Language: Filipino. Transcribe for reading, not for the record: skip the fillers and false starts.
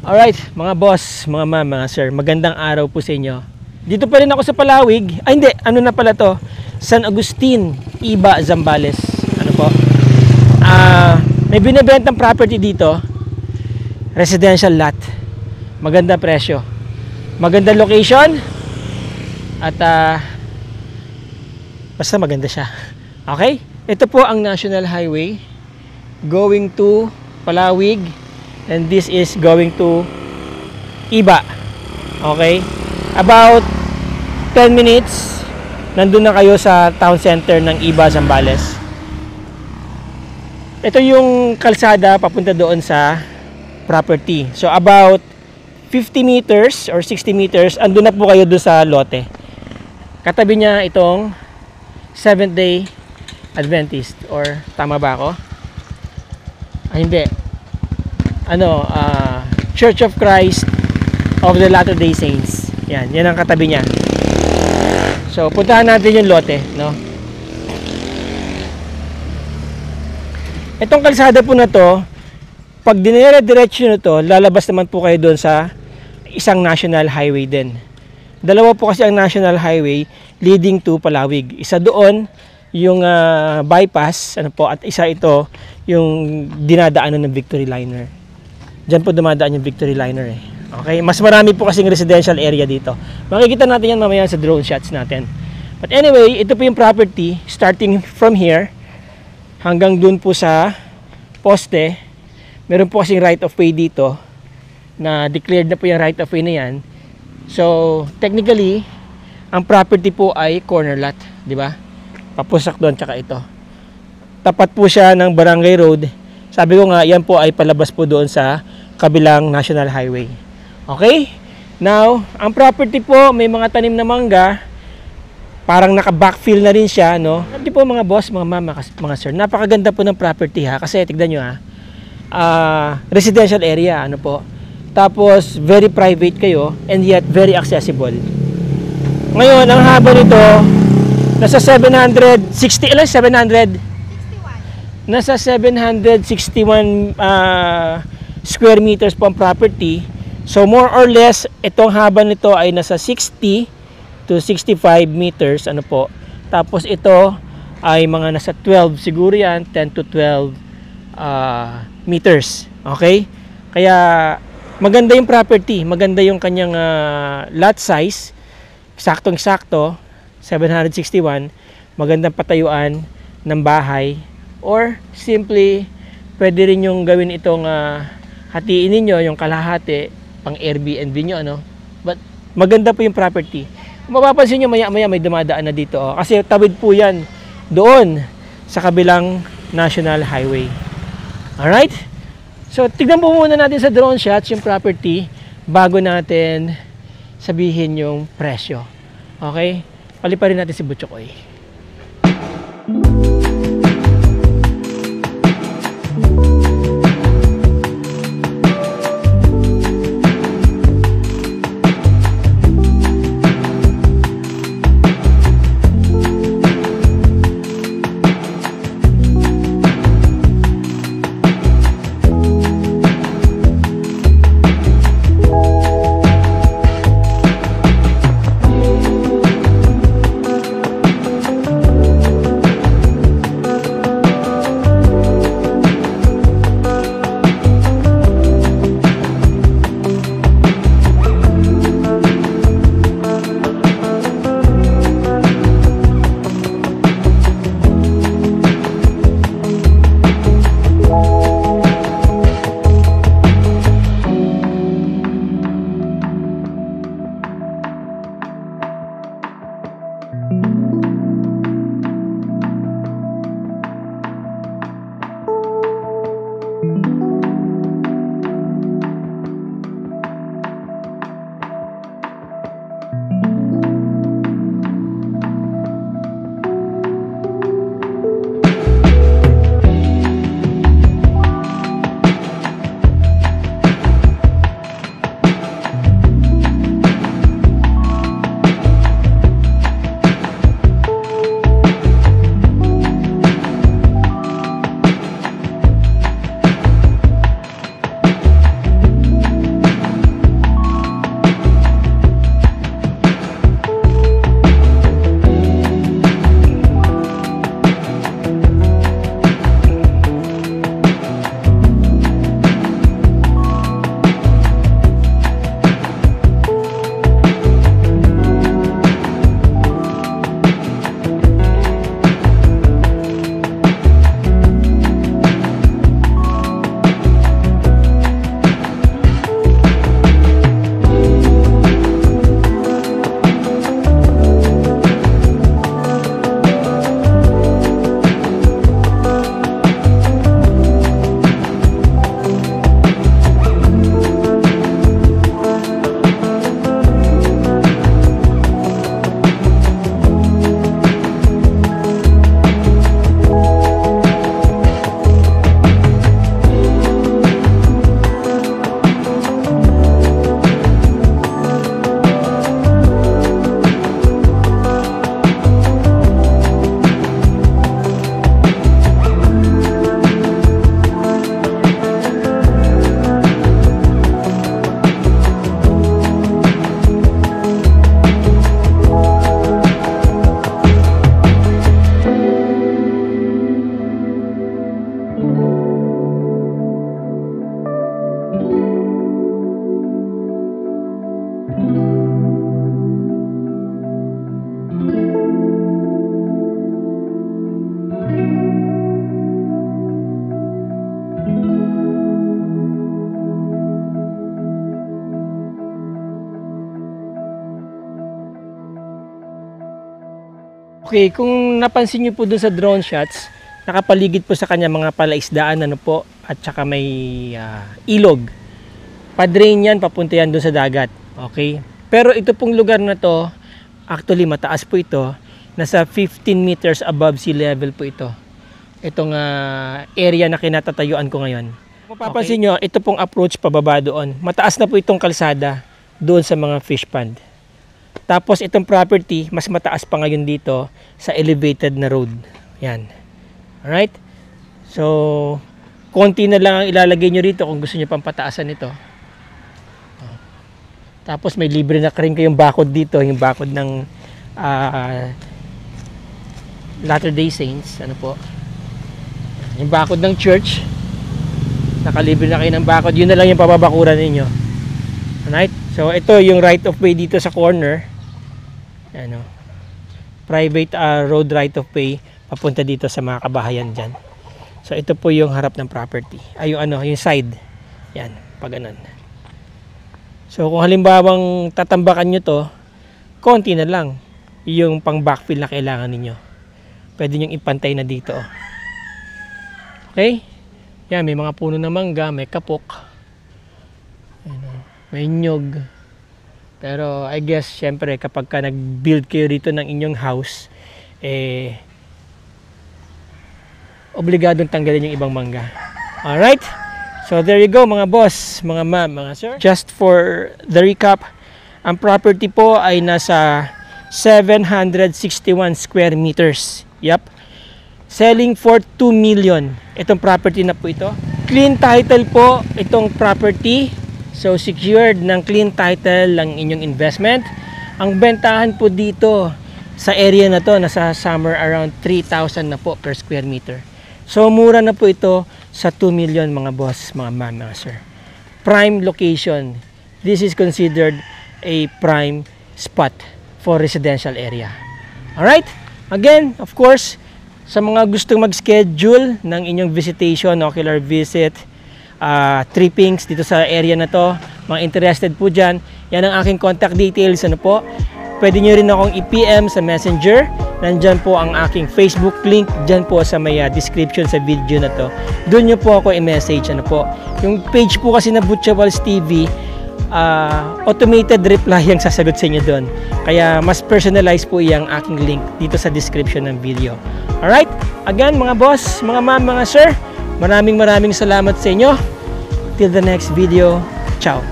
Alright, mga boss, mga ma'am, mga sir, magandang araw po sa inyo. Dito pa rin ako sa Palawig. Ay hindi, ano na pala to? San Agustin, Iba, Zambales. Ano po? May binibentang property dito. Residential lot. Maganda presyo. Maganda location. At basta maganda siya. Okay? Ito po ang National Highway going to Palawig. And this is going to Iba. Okay? About 10 minutes, nandun na kayo sa town center ng Iba, Zambales. Ito yung kalsada papunta doon sa property. So about 50 meters or 60 meters, andun na po kayo doon sa lote. Katabi niya itong Seventh-day Adventist. Or tama ba ako? Hindi. Church of Christ of the Latter-day Saints. Yan ang katabi niya. So, puntahan natin yung lote, no? Itong kalsada po na to, pag dinire-diretso na to, lalabas naman po kayo doon sa isang national highway din. Dalawa po kasi ang national highway leading to Palawig. Isa doon, yung bypass, at isa ito, yung dinadaanan ng Victory Liner. Diyan po dumadaan yung Victory Liner eh. Okay? Mas marami po kasing residential area dito. Makikita natin yan mamaya sa drone shots natin. But anyway, ito po yung property starting from here hanggang dun po sa poste. Meron po kasing right of way dito na declared na po yung right of way na yan. So, technically, ang property po ay corner lot. Di ba? Papusak doon tsaka ito. Tapat po siya ng Barangay Road. Sabi ko nga, yan po ay palabas po doon sa kabilang National Highway. Okay? Now, ang property po, may mga tanim na mangga. Parang naka-backfill na rin siya, no? Hindi po mga boss, mga mama, mga sir. Napakaganda po ng property ha. Kasi tignan nyo ha. Residential area, ano po. Tapos, very private kayo and yet very accessible. Ngayon, ang haba nito, nasa 760, 700? Nasa 761 square meters po ang property. So more or less, itong haba nito ay nasa 60 to 65 meters. Ano po? Tapos ito ay mga nasa 12 siguro yan, 10 to 12 meters. Okay? Kaya maganda yung property. Maganda yung kanyang lot size. Saktong-sakto, 761. Magandang patayuan ng bahay. Or simply, pwede rin yung gawin itong hatiin ninyo, yung kalahati, pang Airbnb nyo, ano? But maganda po yung property. Kung mapapansin nyo, maya-maya may dumadaan na dito. Oh. Kasi tawid po yan doon sa kabilang National Highway. Alright? So, tignan po muna natin sa drone shots yung property bago natin sabihin yung presyo. Okay? Paliparin natin si Butchokoy. Okay, kung napansin niyo po dun sa drone shots, nakapaligid po sa kanya mga palaisdaan po, at saka may ilog. Pa-drain yan, papunta yan dun sa dagat. Okay? Pero ito pong lugar na to, actually mataas po ito, nasa 15 meters above sea level po ito. Itong area na kinatatayuan ko ngayon. Kung mapapansin nyo, ito pong approach pababa doon. Mataas na po itong kalsada doon sa mga fish pond. Tapos itong property, mas mataas pa ngayon dito sa elevated na road. Yan. Alright? So, konti na lang ang ilalagay nyo rito kung gusto nyo pang pataasan ito. Tapos may libre na rin kayong bakod dito, yung bakod ng Latter-day Saints. Ano po? Yung bakod ng church. Nakalibre na kayo ng bakod. Yun na lang yung pababakuran ninyo. Alright? So, ito yung right of way dito sa corner. Ano, private road right of way papunta dito sa mga kabahayan dyan. So, ito po yung harap ng property. Ay, yung side. Yan, pag ganun. So, kung halimbawang tatambakan nyo to, konti na lang yung pang backfill na kailangan ninyo. Pwede nyo ipantay na dito. Okay? Yan, may mga puno ng mangga, may kapok. May nyog. Pero I guess syempre kapag ka nag-build kayo rito ng inyong house, obligadong tanggalin yung ibang mangga. Alright? So there you go mga boss, mga ma'am, mga sir. Just for the recap, ang property po ay nasa 761 square meters. Yep. Selling for 2 million. Itong property na po ito. Clean title po itong property. So, secured ng clean title ng inyong investment. Ang bentahan po dito sa area na to, nasa somewhere around 3,000 na po per square meter. So, mura na po ito sa 2 million mga boss, mga ma'am, mga sir. Prime location. This is considered a prime spot for residential area. Alright? Again, of course, sa mga gustong mag-schedule ng inyong visitation, ocular visit, trippings dito sa area na to, mga interested po dyan, yan ang aking contact details. Ano po, pwede nyo rin akong i-PM sa messenger. Nandyan po ang aking Facebook link dyan po sa may description sa video na to. Doon nyo po ako i-message. Ano po, yung page po kasi na Butchables TV, automated reply ang sasagot sa inyo doon. Kaya mas personalized po yung aking link dito sa description ng video. Alright, again mga boss, mga ma'am, mga sir, maraming salamat sa inyo. Till the next video. Ciao.